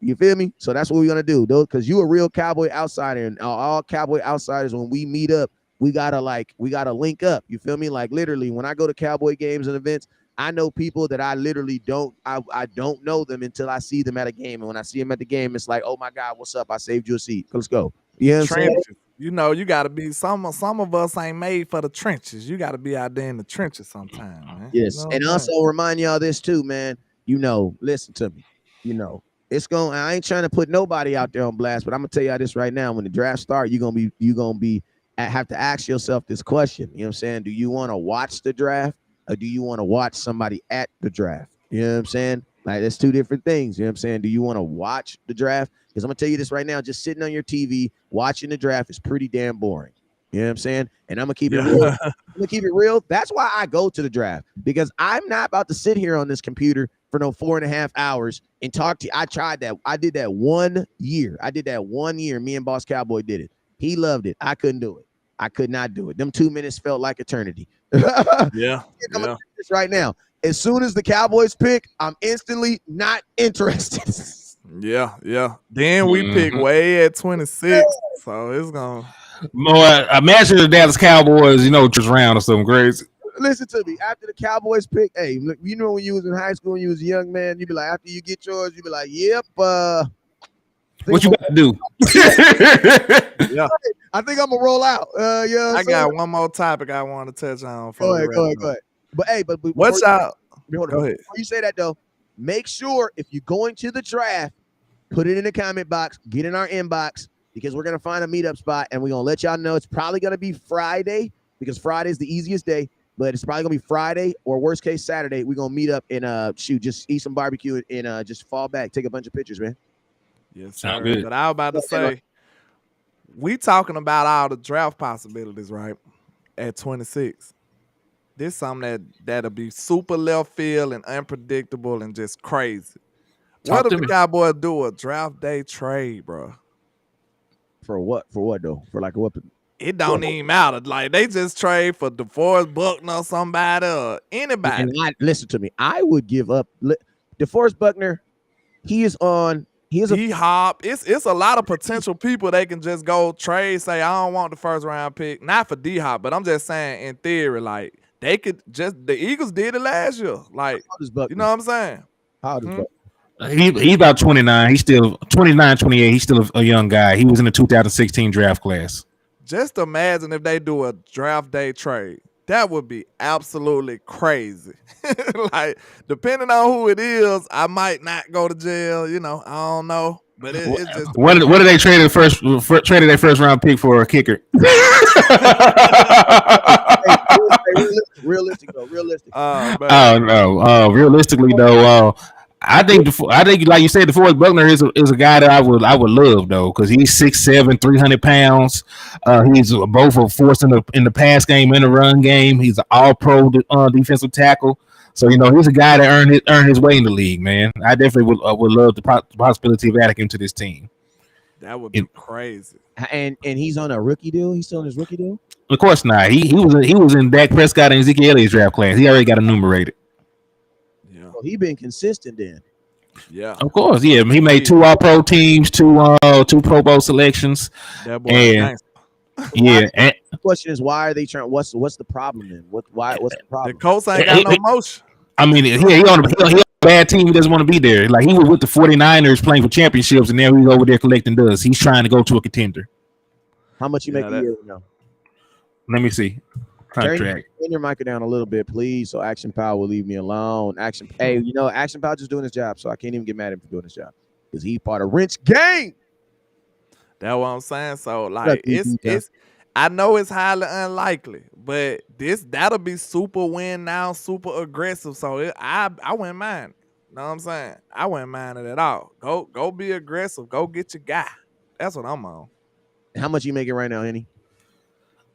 you feel me? So that's what we're gonna do, though, because you a real Cowboy outsider, and all Cowboy outsiders, when we meet up, we gotta link up. You feel me? Literally, when I go to Cowboy games and events, I know people that I literally don't know them until I see them at a game. And when I see them at the game, it's like, oh my God, what's up? I saved you a seat. Let's go. You know what I'm saying? You gotta be some of us ain't made for the trenches. You gotta be out there in the trenches sometime, man. Yes. And also remind y'all this too, man. Listen to me. I ain't trying to put nobody out there on blast, but I'm gonna tell y'all this right now. When the draft starts, you're gonna be have to ask yourself this question. You know what I'm saying? Do you want to watch the draft? Or do you want to watch somebody at the draft? You know what I'm saying? That's 2 different things. You know what I'm saying? Do you want to watch the draft? Because I'm going to tell you this right now, just sitting on your TV, watching the draft is pretty damn boring. You know what I'm saying? And I'm going to keep it real. I'm going to keep it real. That's why I go to the draft, because I'm not about to sit here on this computer for no 4.5 hours and talk to you. I tried that. I did that 1 year. Me and Boss Cowboy did it. He loved it. I couldn't do it. I could not do it. Them 2 minutes felt like eternity. Yeah. I'm gonna do this right now. As soon as the Cowboys pick, I'm instantly not interested. Yeah. Then we pick way at 26, so it's gonna. More imagine the Dallas Cowboys, first round or something crazy. Listen to me. After the Cowboys pick, hey, look, you know when you was in high school and you was a young man, you be like, after you get yours, you be like, yep. What you got to do? Yeah. I think I'm gonna roll out. Yeah. I got one more topic I want to touch on. Go ahead. But hey, but What's out? Go ahead. Before you say that though, make sure if you're going to the draft, put it in the comment box, get in our inbox because we're gonna find a meetup spot and we're gonna let y'all know it's probably gonna be Friday because Friday is the easiest day, but it's probably gonna be Friday or worst case Saturday. We're gonna meet up and just eat some barbecue and just fall back, take a bunch of pictures, man. Yes, Sound sir. good. But I was about to say, we talking about all the draft possibilities, right? At 26. This something that'll be super left field and unpredictable and just crazy. What if the Cowboys do a draft day trade, bro? For what? For what though? For like what? It don't even matter. Like they just trade for DeForest Buckner or somebody or anybody. And listen to me. I would give up DeForest Buckner. He is D-Hop. It's a lot of potential people they can just go trade. Say I don't want the first round pick, not for D-Hop, but I'm just saying in theory, like they could just the Eagles did it last year. Like you know what I'm saying? How old is Buckner? He's about 29. He's still 29, 28. He's still a young guy. He was in the 2016 draft class. Just imagine if they do a draft day trade. That would be absolutely crazy. Like, depending on who it is, I might not go to jail. You know, I don't know. But it's just what did they trade traded their first round pick for a kicker? Realistic though. Realistically though, I think like you said, DeForest Buckner is a guy that I would love though because he's 6'7", 300 pounds. He's both a force in the pass game and the run game. He's an All Pro defensive tackle. So he's a guy that earned his way in the league, man. I definitely would love the possibility of adding him to this team. That would be crazy. And he's on a rookie deal. He's still on his rookie deal. Of course not. He was in Dak Prescott and Ezekiel Elliott's draft class. He already got enumerated. Well, he been consistent then. Yeah, of course. Yeah, he made 2 All-Pro teams, 2 Pro Bowl selections. That boy nice. Yeah. And the question is, why are they trying? What's the problem then? What's the problem? The Colts ain't got no motion. I mean, he on a bad team. He doesn't want to be there. Like he was with the 49ers playing for championships, and now he's over there collecting dust. He's trying to go to a contender. How much you make a year now? Let me see. Contract. Turn your mic down a little bit, please, so Action Pal will leave me alone. Action Pal just doing his job, so I can't even get mad at him for doing his job because he part of Wrench Gang. That's what I'm saying. So like, it's. I know it's highly unlikely, but that'll be super win now, super aggressive. So I wouldn't mind. You know what I'm saying? I wouldn't mind it at all. Go be aggressive. Go get your guy. That's what I'm on. How much you making right now, Henny?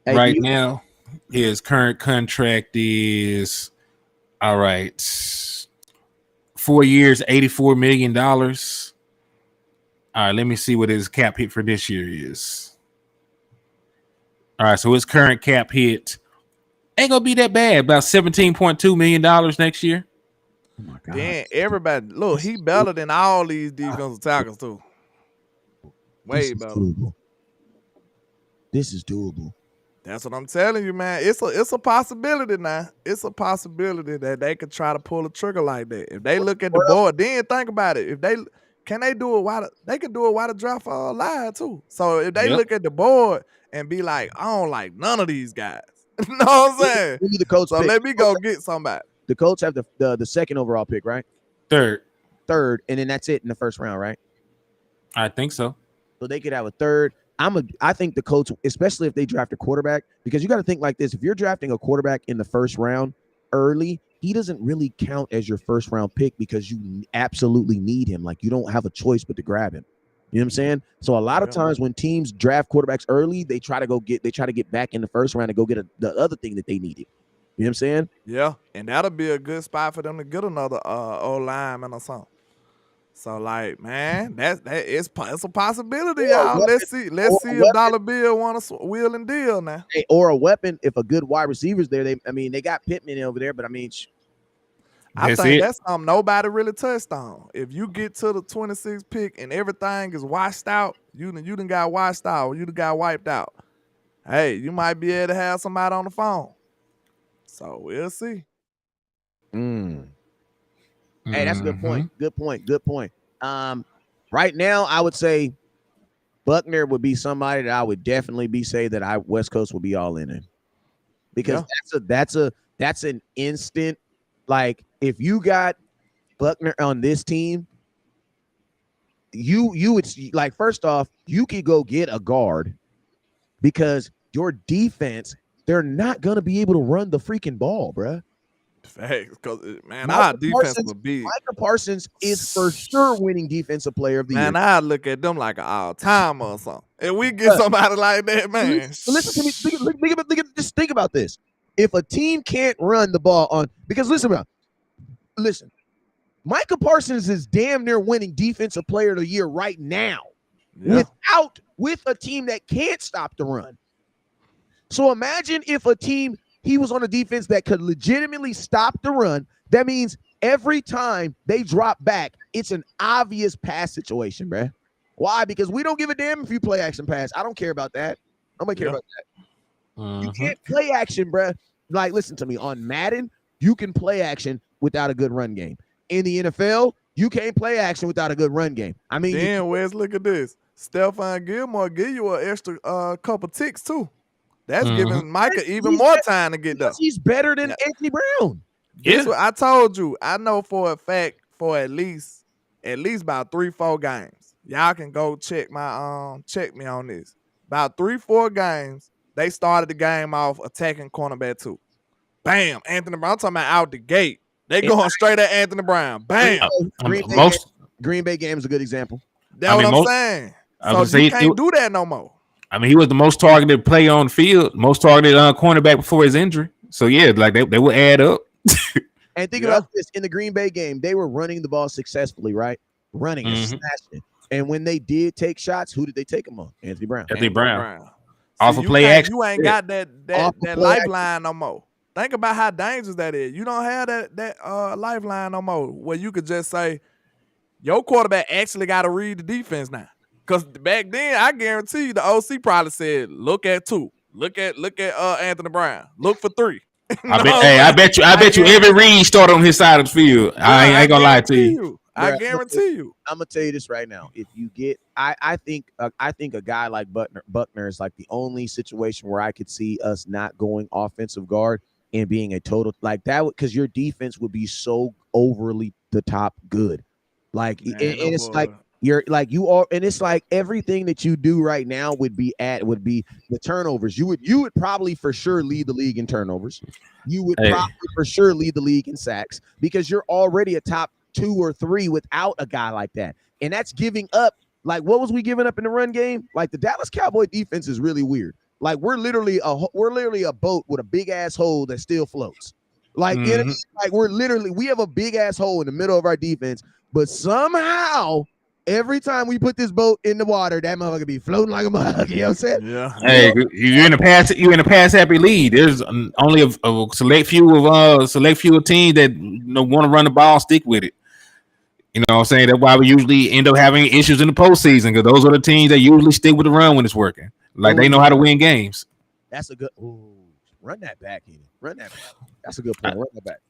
Right now, his current contract is all right. 4 years, $84 million. All right, let me see what his cap hit for this year is. All right, so his current cap hit ain't gonna be that bad. About $17.2 million next year. Oh my God! Damn, everybody, look, he better than all these defensive tackles too. Way better. This is doable. That's what I'm telling you, man. It's a possibility now. It's a possibility that they could try to pull a trigger like that. If they look at the board, then think about it. If they do it while they can do it while the draft live too. So if they look at the board and be like, I don't like none of these guys. You know what I'm saying? The Colts so let me go get somebody. The Colts have the second overall pick, right? Third, and then that's it in the first round, right? I think so. So they could have a third. I think the Colts, especially if they draft a quarterback, because you got to think like this: if you're drafting a quarterback in the first round early, he doesn't really count as your first round pick because you absolutely need him. Like you don't have a choice but to grab him. You know what I'm saying? So a lot of times when teams draft quarterbacks early, they try to get back in the first round and go get the other thing that they needed. You know what I'm saying? Yeah, and that'll be a good spot for them to get another old lineman or something. So like, man, it's a possibility, y'all. Let's see if Dollar Bill want to wheel and deal now. Hey, or a weapon if a good wide receiver's there. They got Pittman over there, but I think that's something nobody really touched on. If you get to the 26th pick and everything is washed out, you done got washed out, you done got wiped out. Hey, you might be able to have somebody on the phone. So we'll see. Hey, that's a good point. Good point. Good point. Right now, I would say Buckner would be somebody that I would definitely say that West Coast would be all in because that's an instant. Like if you got Buckner on this team, you would like first off you could go get a guard because your defense they're not gonna be able to run the freaking ball, bruh. Facts, because man, our defense would be. Micah Parsons is for sure winning defensive player of the year. Man, I look at them like an all-timer or something. If we get somebody like that, man. Listen to me. Just think about this. If a team can't run the ball on, because listen, Micah Parsons is damn near winning defensive player of the year right now, with a team that can't stop the run. So imagine if he was on a defense that could legitimately stop the run. That means every time they drop back, it's an obvious pass situation, bruh. Why? Because we don't give a damn if you play action pass. I don't care about that. Nobody care about that. You can't play action, bruh. Like, listen to me. On Madden, you can play action without a good run game. In the NFL, you can't play action without a good run game. I mean, damn, Wes, look at this. Stephon Gilmore give you an extra couple ticks too. That's giving Micah even more time to get there. He's better than Anthony Brown. Yeah, I told you. I know for a fact for at least about 3-4 games. Y'all can go check me on this. About 3-4 games, they started the game off attacking cornerback 2. Bam, Anthony Brown. I'm talking about out the gate. They going straight at Anthony Brown. Bam. Green Bay game is a good example. That's what I'm saying. So you can't do that no more. I mean, he was the most targeted player on the field, most targeted cornerback before his injury. So yeah, like they will add up. And think about this: in the Green Bay game, they were running the ball successfully, right? Running and smashing. And when they did take shots, who did they take them on? Anthony Brown. Anthony Brown. Off of play action. You ain't got that lifeline no more. Think about how dangerous that is. You don't have that lifeline no more where you could just say your quarterback actually got to read the defense now. Because back then, I guarantee you the OC probably said, look at 2. Look at Anthony Brown. Look for 3. I bet you every read started on his side of the field. I ain't gonna lie to you. I guarantee you. I'm gonna tell you this right now. If you get, I think a guy like Buckner is like the only situation where I could see us not going offensive guard and being a total like that, because your defense would be so overly the top good. Like, and it's like you're like you are, and it's like everything that you do right now would be the turnovers. You would probably for sure lead the league in turnovers. You would probably for sure lead the league in sacks because you're already a top 2 or 3 without a guy like that. And that's giving up. Like, what was we giving up in the run game? Like, the Dallas Cowboy defense is really weird. Like, we're literally a boat with a big ass hole that still floats. Like, we have a big ass hole in the middle of our defense, but somehow every time we put this boat in the water, that motherfucker be floating like a mug. You know what I'm saying? Yeah. Hey, you're in a pass happy league. There's only a select few teams that want to run the ball, stick with it. You know what I'm saying? That's why we usually end up having issues in the postseason, because those are the teams that usually stick with the run when it's working. Like, they know how to win games. That's a good. Run that back, Henny. Run that back. That's a good point. Run that back.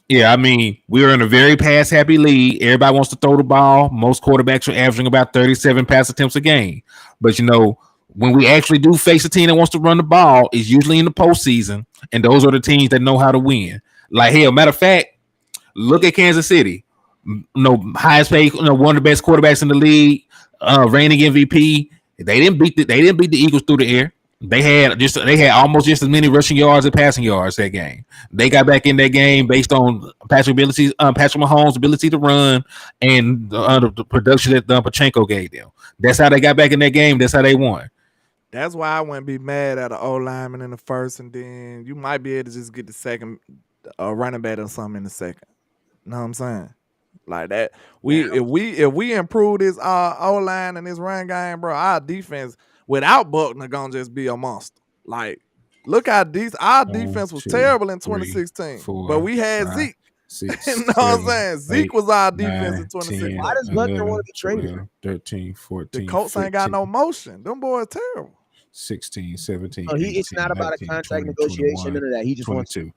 Yeah, I mean, we are in a very pass-happy league. Everybody wants to throw the ball. Most quarterbacks are averaging about 37 pass attempts a game. But, when we actually do face a team that wants to run the ball, it's usually in the postseason, and those are the teams that know how to win. Like, hell, matter of fact, look at Kansas City. Highest paid, one of the best quarterbacks in the league, reigning MVP. They didn't beat the Eagles through the air. They had almost just as many rushing yards as passing yards that game. They got back in that game based on Patrick Mahomes' ability to run and the production that Pachenko gave them. That's how they got back in that game. That's how they won. That's why I wouldn't be mad at an old lineman in the first, and then you might be able to just get the second running back or something in the second. You know what I'm saying? Like that. If we improve this O-line and this run game, bro, our defense without Buckner gonna just be a monster. Like, look how our defense was terrible in 2016, but we had Zeke. 6, you know what I'm saying? Zeke was our defense in 2016. Why does Buckner want to be traded? 13, 14. The Colts ain't got no motion. Them boys terrible. 16, 17. It's not about a contract negotiation, none of that. He just wants to.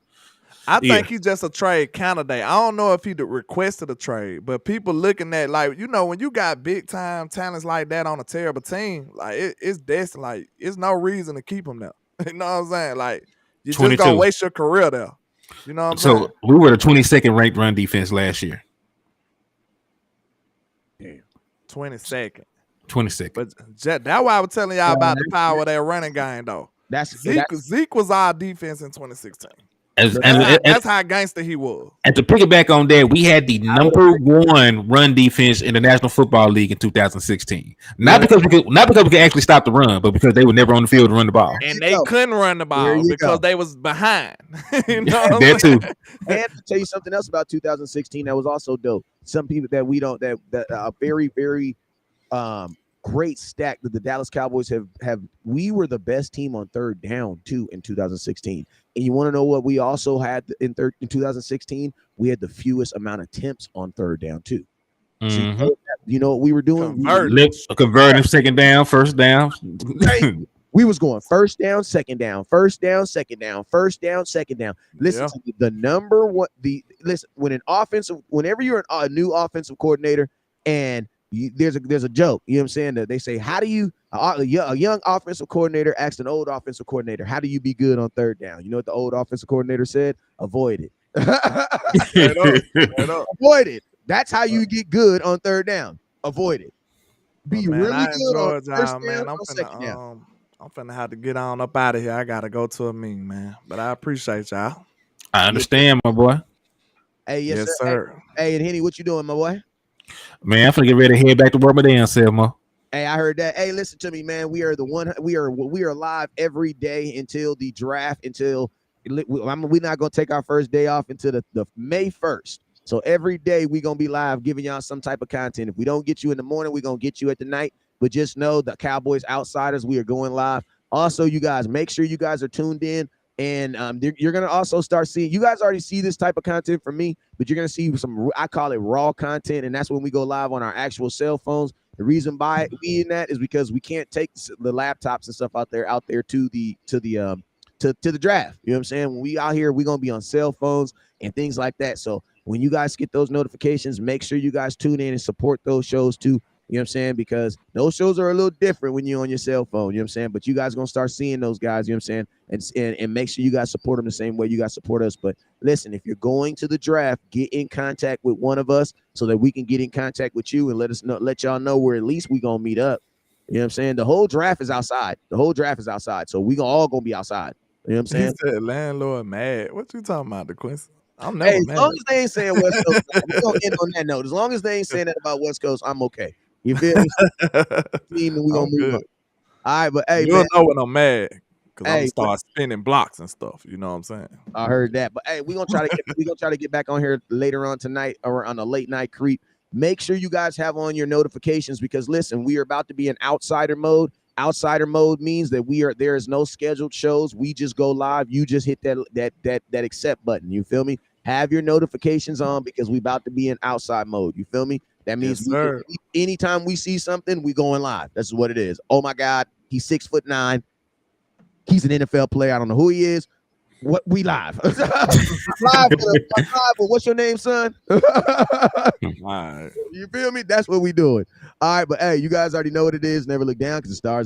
I think he's just a trade candidate. I don't know if he requested a trade, but people looking at like when you got big time talents like that on a terrible team, like it's destined. Like it's no reason to keep him there. You know what I'm saying? Like you just 22. gonna waste your career there. You know what I'm saying? So we were the 22nd ranked run defense last year. Damn. 22nd. 22nd. But that's why I was telling y'all about the power of that running game though. Zeke was our defense in 2016. That's how gangster he was. And to piggyback on that, we had the number one run defense in the National Football League in 2016. Not because we could actually stop the run, but because they were never on the field to run the ball. And they couldn't run the ball because they was behind. That too. And to tell you something else about 2016 that was also dope. Some people that we don't that are very, very great stack that the Dallas Cowboys have. We were the best team on third down too in 2016. And you want to know what we also had in 2016? We had the fewest amount of attempts on third down too. Mm-hmm. So you know what we were doing? Converting second down, first down. We was going first down, second down, first down, second down, first down, second down. Listen, to the number one. Whenever you're a new offensive coordinator and there's a joke, you know what I'm saying? That they say, how do you a young offensive coordinator asked an old offensive coordinator, how do you be good on third down? You know what the old offensive coordinator said? Avoid it. Avoid it. That's how you get good on third down. Avoid it. Be really good on first down, on second down. I'm finna have to get on up out of here. I gotta go to a meeting, man. But I appreciate y'all. I understand, my boy. Hey, yes sir. Hey, and Henny, what you doing, my boy? Man, I'm finna get ready to head back to work my damn self, man. Hey, I heard that. Hey, listen to me, man. We are live every day until the draft. We're not gonna take our first day off until the May 1st. So every day we're gonna be live giving y'all some type of content. If we don't get you in the morning, we're gonna get you at the night. But just know the Cowboys Outsiders, we are going live. Also, you guys, make sure you guys are tuned in. And you're going to also start seeing, you guys already see this type of content from me, but you're going to see some, I call it raw content. And that's when we go live on our actual cell phones. The reason by being that is because we can't take the laptops and stuff out there to the draft. You know what I'm saying? When we out here, we're going to be on cell phones and things like that. So when you guys get those notifications, make sure you guys tune in and support those shows too. You know what I'm saying? Because those shows are a little different when you're on your cell phone. You know what I'm saying? But you guys are going to start seeing those guys. You know what I'm saying? And make sure you guys support them the same way you guys support us. But listen, if you're going to the draft, get in contact with one of us so that we can get in contact with you and let y'all know where at least we going to meet up. You know what I'm saying? The whole draft is outside. So we all going to be outside. You know what I'm saying? He said landlord mad. What you talking about, DeQuincy? I'm never mad. As long as they ain't saying West Coast, we're going to end on that note. As long as they ain't saying that about West Coast, I'm okay. You feel me? We gonna move on. All right, but hey, you'll know when I'm mad because I'm gonna start spinning blocks and stuff. You know what I'm saying? I heard that, but hey, we're gonna try to get back on here later on tonight or on a late night creep. Make sure you guys have on your notifications because listen, we are about to be in outsider mode. Outsider mode means that there is no scheduled shows. We just go live. You just hit that accept button. You feel me? Have your notifications on because we about to be in outside mode. You feel me? That means anytime we see something, we going live. That's what it is. Oh my God, he's 6'9". He's an NFL player. I don't know who he is. What we live? live with what's your name, son? All right. You feel me? That's what we doing. All right, but hey, you guys already know what it is. Never look down because the stars